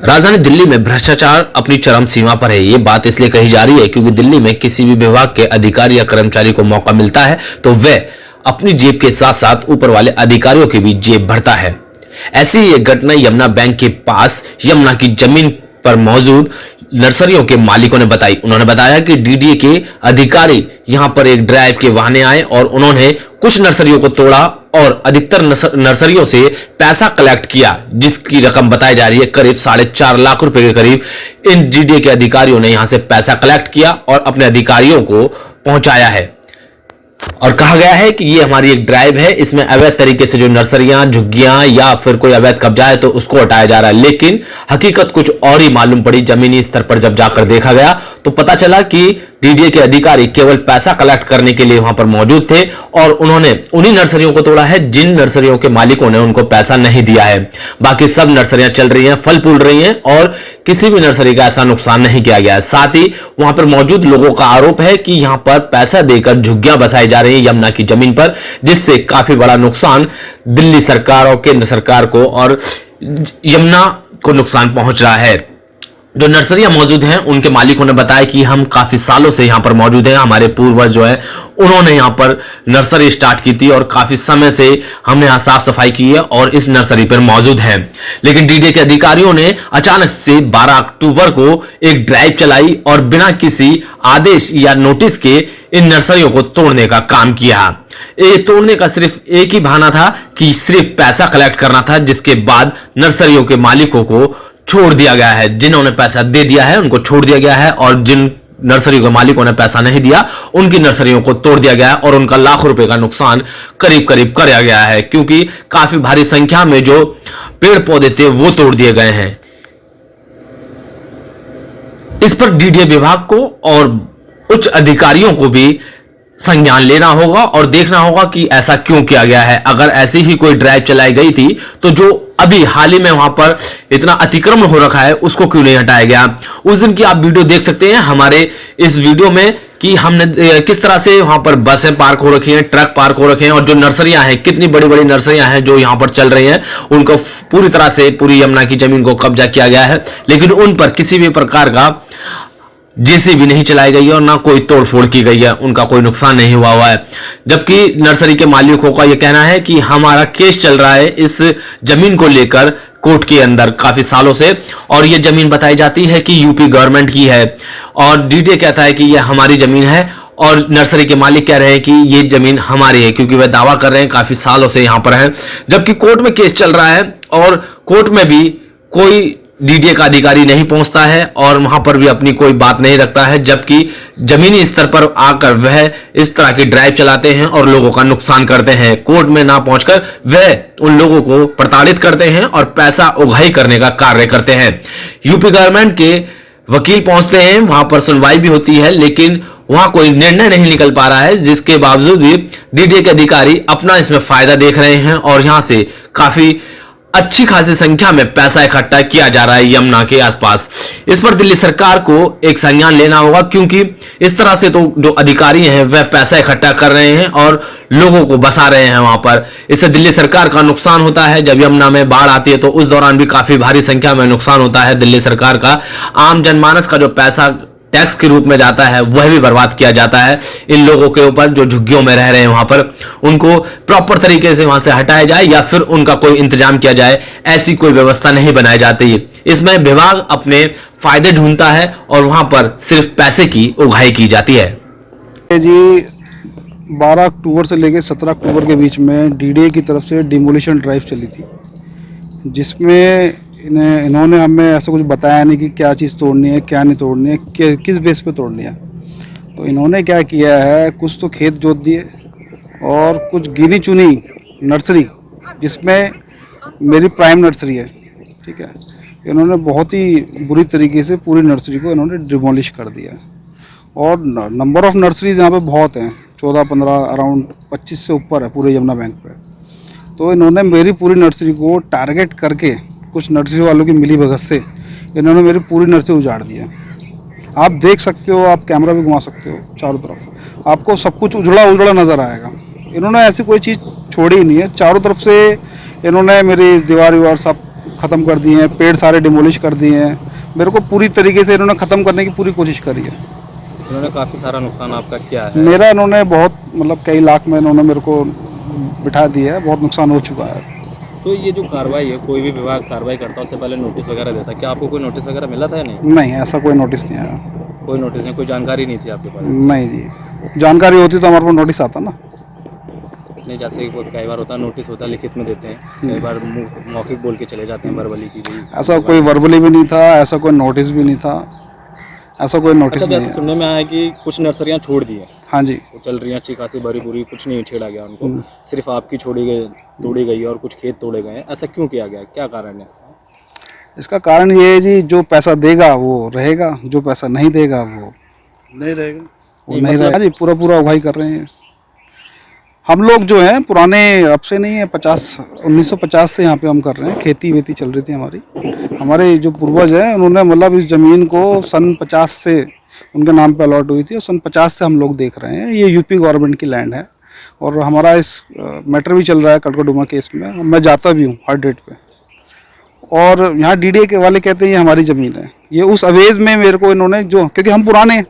राजधानी दिल्ली में भ्रष्टाचार अपनी चरम सीमा पर है। ये बात इसलिए कही जा रही है क्योंकि दिल्ली में किसी भी विभाग के अधिकारी या कर्मचारी को मौका मिलता है तो वह अपनी जेब के साथ साथ ऊपर वाले अधिकारियों की भी जेब भरता है। ऐसी ही एक घटना यमुना बैंक के पास यमुना की जमीन पर मौजूद नर्सरियों के मालिकों ने बताई। उन्होंने बताया कि डीडीए के अधिकारी यहां पर एक ड्राइव के बहाने आए और उन्होंने कुछ नर्सरियों को तोड़ा और अधिकतर नर्सरियों से पैसा कलेक्ट किया, जिसकी रकम बताई जा रही है करीब 4.5 लाख रुपए के करीब। इन डीडीए के अधिकारियों ने यहां से पैसा कलेक्ट किया और अपने अधिकारियों को पहुंचाया है और कहा गया है कि ये हमारी एक ड्राइव है, इसमें अवैध तरीके से जो नर्सरियां, झुग्गियां या फिर कोई अवैध कब्जा है तो उसको हटाया जा रहा है। लेकिन हकीकत कुछ और ही मालूम पड़ी। जमीनी स्तर पर जब जाकर देखा गया तो पता चला कि डीडीए के अधिकारी केवल पैसा कलेक्ट करने के लिए वहां पर मौजूद थे और उन्होंने उन्हीं नर्सरियों को तोड़ा है जिन नर्सरियों के मालिकों ने उनको पैसा नहीं दिया है। बाकी सब नर्सरियां चल रही हैं, फल फूल रही हैं और किसी भी नर्सरी का ऐसा नुकसान नहीं किया गया है। साथ ही वहां पर मौजूद लोगों का आरोप है कि यहां पर पैसा देकर झुग्गियां बसाई जा रही है यमुना की जमीन पर, जिससे काफी बड़ा नुकसान दिल्ली सरकार और केंद्र सरकार को और यमुना को नुकसान पहुंच रहा है। जो नर्सरियां मौजूद हैं उनके मालिकों ने बताया कि हम काफी सालों से यहां पर मौजूद हैं, हमारे पूर्वज जो है उन्होंने यहां पर नर्सरी स्टार्ट की थी और काफी समय से हमने यहां साफ सफाई की है और इस नर्सरी पर मौजूद हैं। लेकिन डीडीए के अधिकारियों ने अचानक से 12 अक्टूबर को एक ड्राइव चलाई और बिना किसी आदेश या नोटिस के इन नर्सरियों को तोड़ने का काम किया। ये तोड़ने का सिर्फ एक ही बहाना था कि सिर्फ पैसा कलेक्ट करना था, जिसके बाद नर्सरियों के मालिकों को छोड़ दिया गया है। जिन्होंने पैसा दे दिया है उनको छोड़ दिया गया है और जिन नर्सरी के मालिकों ने पैसा नहीं दिया उनकी नर्सरियों को तोड़ दिया गया है और उनका लाखों रुपए का नुकसान करीब करीब किया गया है, क्योंकि काफी भारी संख्या में जो पेड़ पौधे थे वो तोड़ दिए गए हैं। इस पर डीडीए विभाग को और उच्च अधिकारियों को भी संज्ञान लेना होगा और देखना होगा कि ऐसा क्यों किया गया है। अगर ऐसी ही कोई ड्राइव चलाई गई थी तो जो अभी हाल ही में वहां पर इतना अतिक्रमण हो रखा है उसको क्यों नहीं हटाया गया। उस दिन की आप वीडियो देख सकते हैं हमारे इस वीडियो में कि हमने किस तरह से वहां पर बसें पार्क हो रखी हैं, ट्रक पार्क हो रखे हैं और जो नर्सरियां हैं, कितनी बड़ी बड़ी नर्सरियां हैं जो यहां पर चल रही हैं, उनको पूरी तरह से पूरी यमुना की जमीन को कब्जा किया गया है। लेकिन उन पर किसी भी प्रकार का जेसीबी नहीं चलाई गई है और ना कोई तोड़फोड़ की गई है, उनका कोई नुकसान नहीं हुआ है। जबकि नर्सरी के मालिकों का यह कहना है कि हमारा केस चल रहा है इस जमीन को लेकर कोर्ट के अंदर काफी सालों से और यह जमीन बताई जाती है कि यूपी गवर्नमेंट की है और डीडीए कहता है कि यह हमारी जमीन है और नर्सरी के मालिक कह रहे हैं कि ये जमीन हमारी है, क्योंकि वह दावा कर रहे हैं काफी सालों से यहां पर है। जबकि कोर्ट में केस चल रहा है और कोर्ट में भी कोई डीडीए का अधिकारी नहीं पहुंचता है और वहां पर भी अपनी कोई बात नहीं रखता है, जबकि जमीनी स्तर पर आकर वह इस तरह की ड्राइव चलाते हैं और लोगों का नुकसान करते हैं। कोर्ट में ना पहुंचकर वह उन लोगों को प्रताड़ित करते हैं और पैसा उगाही करने का कार्य करते हैं। यूपी गवर्नमेंट के वकील पहुंचते हैं, वहां पर सुनवाई भी होती है, लेकिन वहां कोई निर्णय नहीं निकल पा रहा है, जिसके बावजूद भी डीडीए के अधिकारी अपना इसमें फायदा देख रहे हैं और यहां से काफी अच्छी खासी संख्या में पैसा इकट्ठा किया जा रहा है यमुना के आसपास। इस पर दिल्ली सरकार को एक संज्ञान लेना होगा, क्योंकि इस तरह से तो जो अधिकारी हैं वह पैसा इकट्ठा कर रहे हैं और लोगों को बसा रहे हैं वहां पर। इससे दिल्ली सरकार का नुकसान होता है। जब यमुना में बाढ़ आती है तो उस दौरान भी काफी भारी संख्या में नुकसान होता है दिल्ली सरकार का। आम जनमानस का जो पैसा टैक्स के रूप में जाता है वह भी बर्बाद किया जाता है इन लोगों के ऊपर जो झुग्गियों में रह रहे हैं। वहां पर उनको प्रॉपर तरीके से वहां से हटाया जाए या फिर उनका कोई इंतजाम किया जाए, ऐसी कोई व्यवस्था नहीं बनाई जाती। इसमें विभाग अपने फायदे ढूंढता है और वहां पर सिर्फ पैसे की उगाही की जाती है। जी 12 अक्टूबर से लेकर 17 अक्टूबर के बीच में डीडीए की तरफ से डिमोलिशन ड्राइव चली थी, जिसमें इन्होंने हमें ऐसा कुछ बताया नहीं कि क्या चीज़ तोड़नी है, क्या नहीं तोड़नी है, किस बेस पे तोड़नी है। तो इन्होंने क्या किया है, कुछ तो खेत जोत दिए और कुछ गिनी चुनी नर्सरी, जिसमें मेरी प्राइम नर्सरी है, ठीक है, इन्होंने बहुत ही बुरी तरीके से पूरी नर्सरी को इन्होंने डिमोलिश कर दिया। और नंबर ऑफ नर्सरीज यहाँ पे बहुत हैं, 14-15 अराउंड 25 से ऊपर है पूरे यमुना बैंक पे। तो इन्होंने मेरी पूरी नर्सरी को टारगेट करके कुछ नर्सरी वालों की मिली भगत से इन्होंने मेरी पूरी नर्सरी उजाड़ दी है। आप देख सकते हो, आप कैमरा भी घुमा सकते हो चारों तरफ, आपको सब कुछ उजड़ा उजड़ा नज़र आएगा। इन्होंने ऐसी कोई चीज़ छोड़ी ही नहीं है। चारों तरफ से इन्होंने मेरी दीवार सब ख़त्म कर दिए हैं, पेड़ सारे डिमोलिश कर दिए हैं। मेरे को पूरी तरीके से इन्होंने ख़त्म करने की पूरी कोशिश करी है। इन्होंने काफ़ी सारा नुकसान आपका किया है। मेरा इन्होंने बहुत मतलब कई लाख में इन्होंने मेरे को बिठा दिया है, बहुत नुकसान हो चुका है। तो ये जो कार्रवाई है, कोई भी विभाग कार्रवाई करता है उससे पहले नोटिस वगैरह देता है, क्या आपको कोई नोटिस वगैरह मिला था या नहीं? नहीं, ऐसा कोई नोटिस नहीं आया। कोई नोटिस नहीं, कोई जानकारी नहीं थी आपके पास? नहीं जी, जानकारी होती तो हमारे को नोटिस आता ना। नहीं, जैसे कि कई बार होता है नोटिस होता है लिखित में देते हैं, कई बार मौखिक बोल के चले जाते हैं वर्बली की भी। ऐसा कोई वर्बली भी नहीं था, ऐसा कोई नोटिस भी नहीं था, ऐसा कोई नोटिस अच्छा, नहीं जैसे है। सुनने में आया कि कुछ नर्सरियाँ छोड़ दी हैं, हाँ जी, वो चल रही हैं अच्छी खासी भरी पूरी, कुछ नहीं छेड़ा गया उनको, सिर्फ आपकी तोड़ी गई और कुछ खेत तोड़े गए हैं। ऐसा क्यों किया गया, क्या कारण है इसका? इसका कारण ये है जी, जो पैसा देगा वो रहेगा, जो पैसा नहीं देगा वो नहीं रहेगा, वो नहीं, नहीं मतलब- रहेगा जी। पूरा पूरा उगाई कर रहे हैं हम लोग जो हैं, पुराने अब से नहीं है, 1950 से यहाँ पे हम कर रहे हैं। खेती वेती चल रही थी हमारी। हमारे जो पूर्वज हैं उन्होंने मतलब इस ज़मीन को सन 50 से उनके नाम पे अलॉट हुई थी और सन 50 से हम लोग देख रहे हैं। ये यूपी गवर्नमेंट की लैंड है और हमारा इस मैटर भी चल रहा है कटकोडुमा केस में। मैं जाता भी हूँ हर डेट पे। और यहाँ डीडीए के वाले कहते हैं ये हमारी ज़मीन है। ये उस अवेज में मेरे को इन्होंने जो, क्योंकि हम पुराने हैं,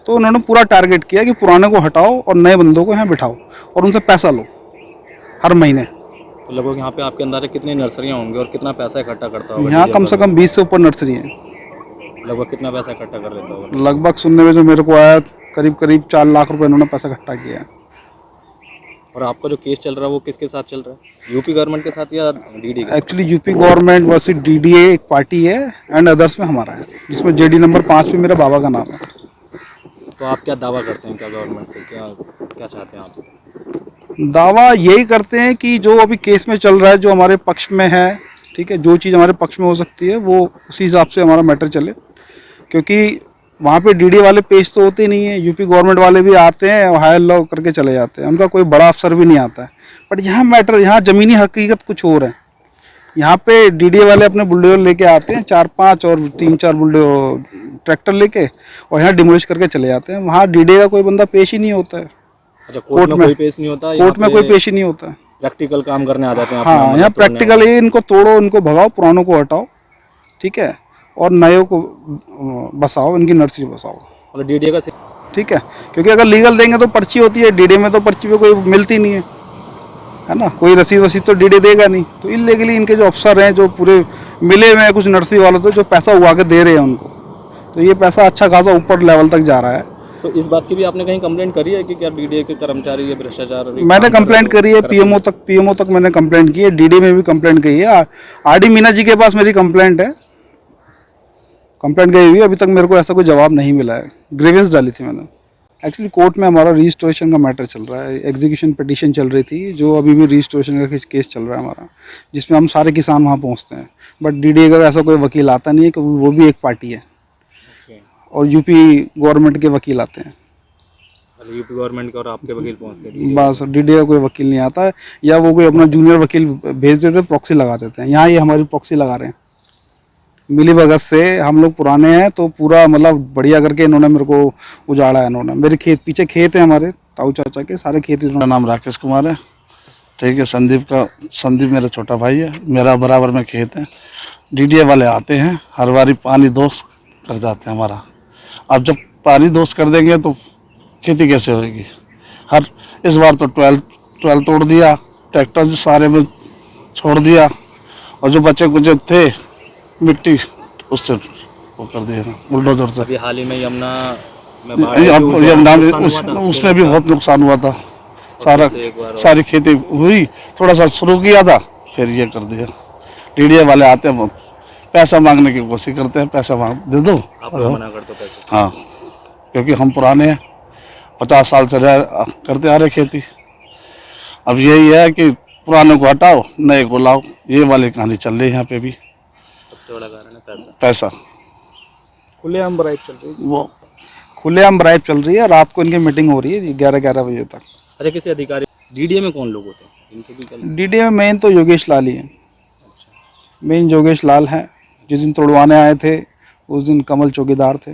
तो उन्होंने पूरा टारगेट किया कि पुराने को हटाओ और नए बंदों को यहाँ बिठाओ और उनसे पैसा लो हर महीने। तो लगभग यहाँ पे आपके अंदाजा कितनी नर्सरियाँ होंगी और कितना पैसा इकट्ठा करता होगा? यहाँ कम से कम 20 से ऊपर नर्सरी हैं। लगभग कितना पैसा इकट्ठा कर लेता होगा? लगभग सुनने में जो मेरे को आया, करीब करीब 4 लाख रुपए इन्होंने पैसा इकट्ठा किया है। और आपका जो केस चल रहा है वो किसके साथ चल रहा है, यूपी गवर्नमेंट के साथ या डीडी के? Actually UP government versus DDA एक पार्टी है एंड अदर्स में हमारा है, जिसमें जेडी नंबर 5 पे मेरे बाबा का नाम है। तो आप क्या दावा करते हैं, क्या गवर्नमेंट से क्या क्या चाहते हैं आप? दावा यही करते हैं कि जो अभी केस में चल रहा है, जो हमारे पक्ष में है, ठीक है, जो चीज़ हमारे पक्ष में हो सकती है वो उसी हिसाब से हमारा मैटर चले। क्योंकि वहाँ पे डीडी वाले पेश तो होते नहीं है, यूपी गवर्नमेंट वाले भी आते हैं और हायर लॉ करके चले जाते हैं, उनका कोई बड़ा अफसर भी नहीं आता है। बट यहाँ मैटर, यहाँ ज़मीनी हकीकत कुछ और है। यहाँ पे डीडी वाले अपने बुलडोजर लेके आते हैं 4-5 और 3-4 बुलडोजर ट्रैक्टर लेके और यहाँ डिमोलिश करके चले जाते हैं। वहाँ डीडी का कोई बंदा पेश ही नहीं होता है। अच्छा, कोर्ट में कोई पेश नहीं होता? कोर्ट में कोई पेश ही नहीं होता। प्रैक्टिकल काम करने आ जाते हैं? हाँ, यहाँ प्रैक्टिकल ये, इनको तोड़ो, इनको भगाओ, पुरानों को हटाओ, ठीक है, और नयों को बसाओ, इनकी नर्सरी बसाओ। मतलब डीडी का ठीक है, क्योंकि अगर लीगल देंगे तो पर्ची होती है, डीडी में तो पर्ची पे कोई मिलती नहीं है ना, कोई रसीद वसीद तो डीडी देगा नहीं। तो इलीगली इनके जो अफसर हैं, जो पूरे मिले हुए हैं कुछ नर्सरी वालों तो, जो पैसा उगा के दे रहे हैं उनको, तो ये पैसा अच्छा खासा ऊपर लेवल तक जा रहा है। तो इस बात की भी आपने कहीं कंप्लेंट करी है कि क्या डीडी के कर्मचारी ये भ्रष्टाचार? मैंने कंप्लेंट करी है, पीएमओ तक मैंने कंप्लेंट की है, डीडी में भी कंप्लेंट की है, आरडी मीना जी के पास मेरी कंप्लेंट है, कंप्लेंट गई हुई है। अभी तक मेरे को ऐसा कोई जवाब नहीं मिला है। ग्रीवेंस डाली थी मैंने। एक्चुअली कोर्ट में हमारा रजिस्ट्रेशन का मैटर चल रहा है, एग्जीक्यूशन पिटीशन चल रही थी, जो अभी भी रजिस्ट्रेशन का केस चल रहा है हमारा, जिसमें हम सारे किसान वहाँ पहुँचते हैं। बट डीडी का ऐसा कोई वकील आता नहीं है, क्योंकि वो भी एक पार्टी है और यूपी गवर्नमेंट के वकील आते हैं। यूपी गवर्नमेंट के और आपके वकील पहुंचते हैं? बस डीडी का कोई वकील नहीं आता है, या वो कोई अपना जूनियर वकील भेज देते, प्रॉक्सी लगा देते हैं। यहाँ ये हमारी प्रॉक्सी लगा रहे हैं मिली भगत से। हम लोग पुराने हैं तो पूरा मतलब बढ़िया करके इन्होंने मेरे को उजाड़ा है। इन्होंने मेरे खेत, पीछे खेत है हमारे ताऊ चाचा के, सारे खेत मेरा नाम राकेश कुमार है, ठीक है। संदीप मेरा छोटा भाई है, मेरा बराबर में खेत है। डीडीए वाले आते हैं, हर बारी पानी दोष कर जाते हैं हमारा। अब जब पानी दोष कर देंगे तो खेती कैसे होगी? इस बार तो 12 तोड़ दिया, ट्रैक्टर जो सारे में छोड़ दिया, और जो बच्चे कुछ थे मिट्टी उससे वो कर दिया बुलडोजर से। अभी हाल ही में यमुना में उसमें भी बहुत नुकसान हुआ था। सारी खेती हुई, थोड़ा सा शुरू किया था, फिर ये कर दिया। डीडीए वाले आते हैं, पैसा मांगने की कोशिश करते हैं, पैसा दे दो, आप मना करते हो पैसे? हाँ, क्योंकि हम पुराने हैं, 50 साल से करते आ रहे खेती। अब यही है कि पुराने को हटाओ, नए को लाओ, ये वाली कहानी चल रही है यहाँ पे भी। सबसे बड़ा कारण है पैसा। खुलेआम ब्राइब चल रही है, वो खुलेआम ब्राइब चल रही है। रात को इनकी मीटिंग हो रही है 11-11 बजे तक। अच्छा, किसी अधिकारी डीडीए में कौन लोग होते हैं? इनके भी डीडीए में मेन तो योगेश लाल ही है। मेन योगेश लाल हैं। जिस दिन तोड़वाने आए थे उस दिन कमल चौकीदार थे,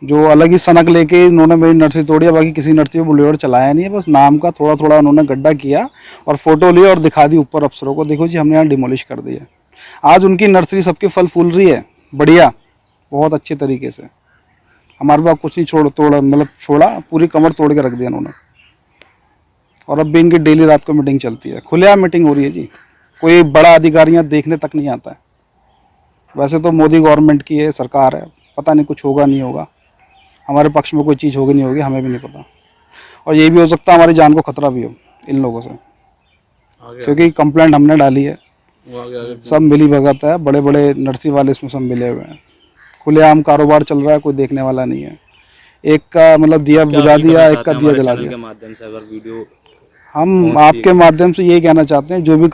जो अलग ही सनक लेके इन्होंने मेरी नर्सरी तोड़ी है। बाकी किसी नर्सरी में बुलडोजर चलाया नहीं है, बस नाम का थोड़ा थोड़ा उन्होंने गड्ढा किया और फोटो लिया और दिखा दी ऊपर अफसरों को, देखो जी हमने यहाँ डिमोलिश कर दिया। आज उनकी नर्सरी सबके फल फूल रही है बढ़िया, बहुत अच्छे तरीके से। हमारे पास कुछ नहीं छोड़ा, पूरी कमर तोड़ के रख दिया उन्होंने। और अब भी इनकी डेली रात को मीटिंग चलती है, खुलेआम मीटिंग हो रही है जी। कोई बड़ा अधिकारी यहाँ देखने तक नहीं आता है। वैसे तो मोदी गवर्नमेंट की है, सरकार है, पता नहीं कुछ होगा नहीं होगा, हमारे पक्ष में कोई चीज़ होगी नहीं होगी हमें भी नहीं पता। और ये भी हो सकता है हमारी जान को खतरा भी हो इन लोगों से, क्योंकि कंप्लेंट हमने डाली है। सब मिली भगत है, बड़े बड़े नर्सरी वाले इसमें सब मिले हुए हैं। खुलेआम कारोबार चल रहा है, कोई देखने वाला नहीं है। एक का मतलब दिया बुझा दिया, एक का दिया जला दिया। के माध्यम से अगर वीडियो हम आपके माध्यम से यही कहना चाहते हैं, जो भी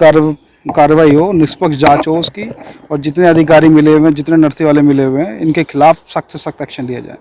कार्रवाई हो, निष्पक्ष जांच हो उसकी, और जितने अधिकारी मिले हुए हैं, जितने नर्सरी वाले मिले हुए हैं, इनके खिलाफ सख्त से सख्त एक्शन लिया जाए।